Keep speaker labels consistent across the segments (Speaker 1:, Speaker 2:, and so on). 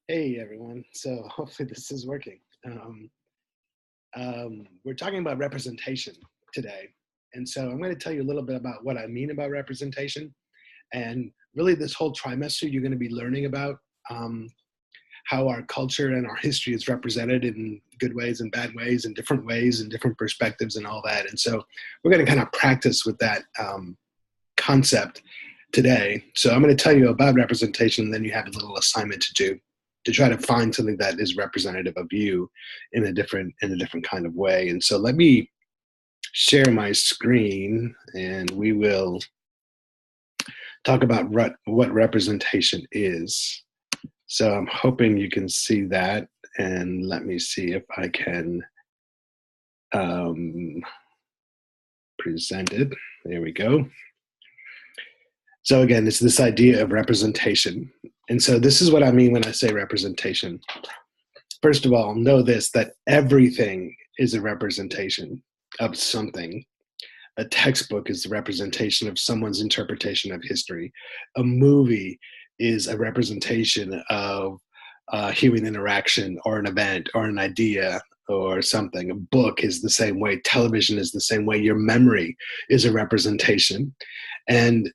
Speaker 1: Hey everyone. So hopefully this is working. We're talking about representation today. And so I'm going to tell you a little bit about what I mean about representation. And really, this whole trimester, you're going to be learning about um, how our culture and our history is represented in good ways and bad ways and different perspectives and all that. And so we're going to kind of practice with that concept today. So I'm going to tell you about representation, and then you have a little assignment to do to try to find something that is representative of you in a different kind of way. And so let me share my screen, and we will talk about what representation is. So I'm hoping you can see that, and let me see if I can present it. There we go. So again, it's this idea of representation. And so this is what I mean when I say representation. First of all, know this, that everything is a representation of something. A textbook is a representation of someone's interpretation of history. A movie is a representation of human interaction or an event or an idea or something. A book is the same way. Television is the same way. Your memory is a representation. And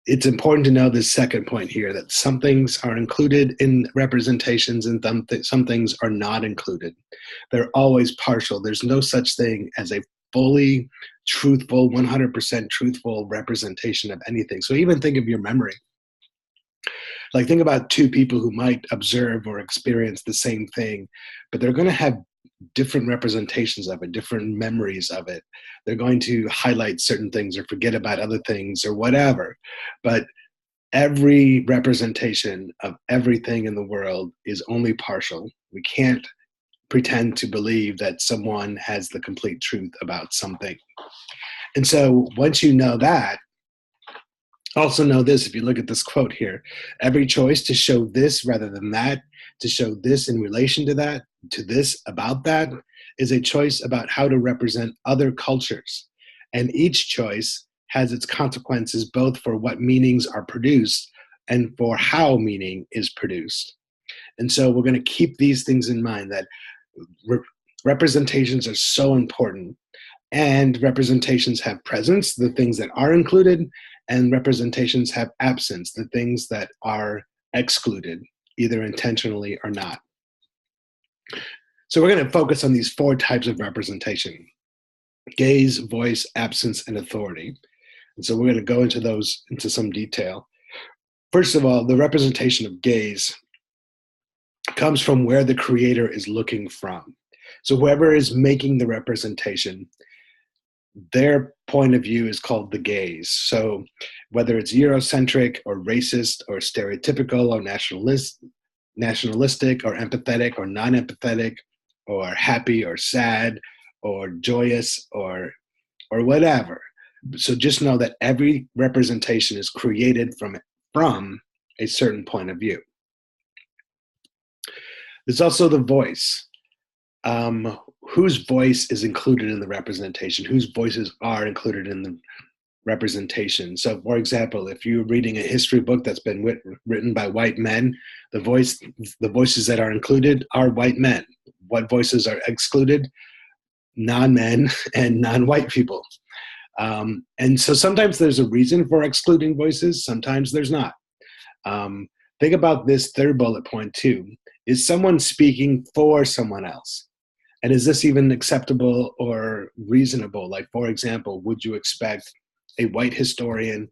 Speaker 1: it's important to know this second point here, that some things are included in representations and some things are not included. They're always partial. There's no such thing as a fully truthful, 100% truthful representation of anything. So even think of your memory. Like, think about two people who might observe or experience the same thing, but they're going to have different representations of it, different memories of it. They're going to highlight certain things or forget about other things or whatever. But every representation of everything in the world is only partial. We can't pretend to believe that someone has the complete truth about something. And so once you know that, also know this, if you look at this quote here, every choice to show this rather than that, to show this in relation to that, to this about that, is a choice about how to represent other cultures. And each choice has its consequences both for what meanings are produced and for how meaning is produced. And so we're going to keep these things in mind, that representations are so important. And representations have presence, the things that are included, and representations have absence, the things that are excluded, either intentionally or not. So we're going to focus on these four types of representation: gaze, voice, absence, and authority. And so we're going to go into those into some detail. First of all, the representation of gaze comes from where the creator is looking from. So whoever is making the representation, their point of view is called the gaze. So whether it's Eurocentric or racist or stereotypical or nationalistic or empathetic or non-empathetic or happy or sad or joyous or whatever. So just know that every representation is created from a certain point of view. There's also the voice. Whose voice is included in the representation? Whose voices are included in the representation? So, for example, if you're reading a history book that's been written by white men, the voices that are included are white men. What voices are excluded? Non-men and non-white people. And so sometimes there's a reason for excluding voices, sometimes there's not. Think about this third bullet point too. Is someone speaking for someone else? And is this even acceptable or reasonable? Like, for example, would you expect a white historian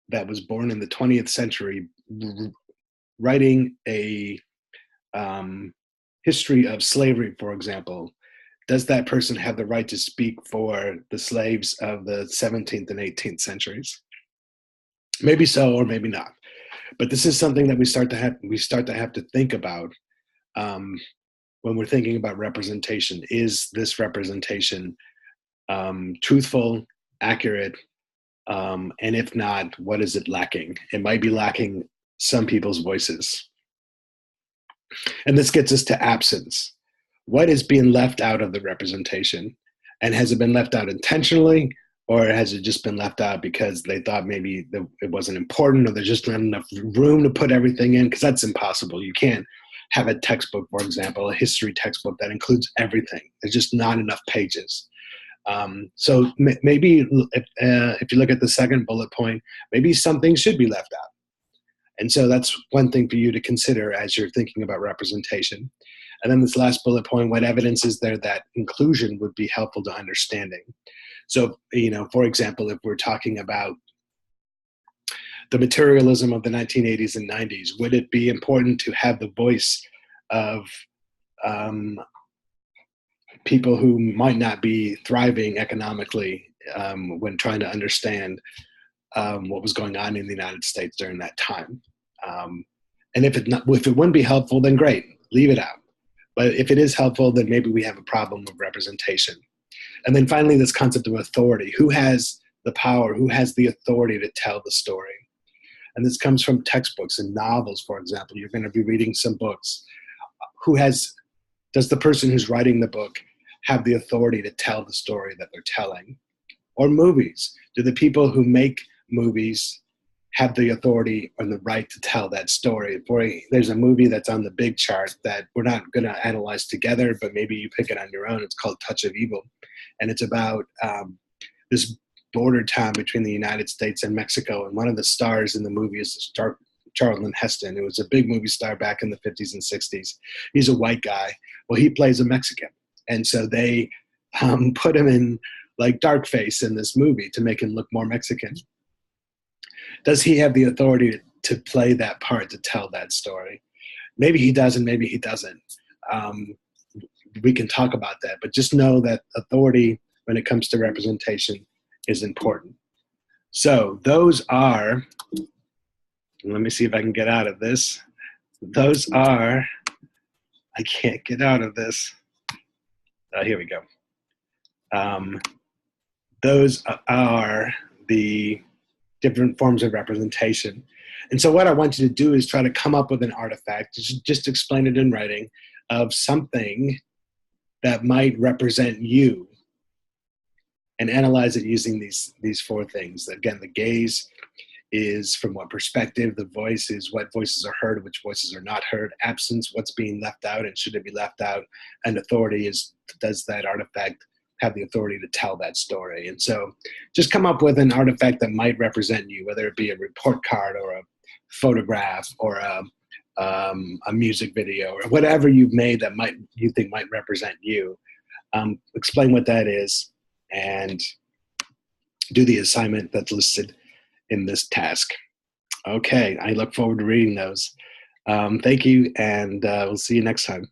Speaker 1: that was born in the 20th century writing a history of slavery, for example, does that person have the right to speak for the slaves of the 17th and 18th centuries? Maybe so, or maybe not. But this is something that we start to have to think about when we're thinking about representation. Is this representation truthful, accurate? And if not, what is it lacking? It might be lacking some people's voices. And this gets us to absence. What is being left out of the representation? And has it been left out intentionally, Or has it just been left out because they thought maybe it wasn't important, or there's just not enough room to put everything in? Because that's impossible. You can't have a textbook, for example, a history textbook that includes everything. There's just not enough pages. So maybe if you look at the second bullet point, maybe something should be left out. And so that's one thing for you to consider as you're thinking about representation. And then this last bullet point, what evidence is there that inclusion would be helpful to understanding? So, for example, if we're talking about the materialism of the 1980s and 90s, would it be important to have the voice of people who might not be thriving economically when trying to understand what was going on in the United States during that time? And if it wouldn't be helpful, then great, leave it out. But if it is helpful, then maybe we have a problem of representation. And then finally, this concept of authority. Who has the power? Who has the authority to tell the story? And this comes from textbooks and novels, for example. You're going to be reading some books. Does the person who's writing the book have the authority to tell the story that they're telling? Or movies. Do the people who make movies have the authority and the right to tell that story? There's a movie that's on the big chart that we're not going to analyze together, but maybe you pick it on your own. It's called Touch of Evil. And it's about this border town between the United States and Mexico. And one of the stars in the movie is Charlton Heston, who was a big movie star back in the 50s and 60s. He's a white guy. Well, he plays a Mexican. And so they put him in like dark face in this movie to make him look more Mexican. Does he have the authority to play that part, to tell that story? Maybe he does, and maybe he doesn't. We can talk about that, but just know that authority when it comes to representation is important. So those are, let me see if I can get out of this. I can't get out of this. Here we go. Those are the different forms of representation. And so what I want you to do is try to come up with an artifact, just explain it in writing, of something that might represent you, and analyze it using these four things. Again, the gaze is from what perspective, the voice is what voices are heard, which voices are not heard, absence, what's being left out and should it be left out, and authority is, does that artifact have the authority to tell that story? And so just come up with an artifact that might represent you, whether it be a report card or a photograph or a music video or whatever you've made that you think might represent you. Explain what that is and do the assignment that's listed in this task. Okay, I look forward to reading those. Thank you, and we'll see you next time.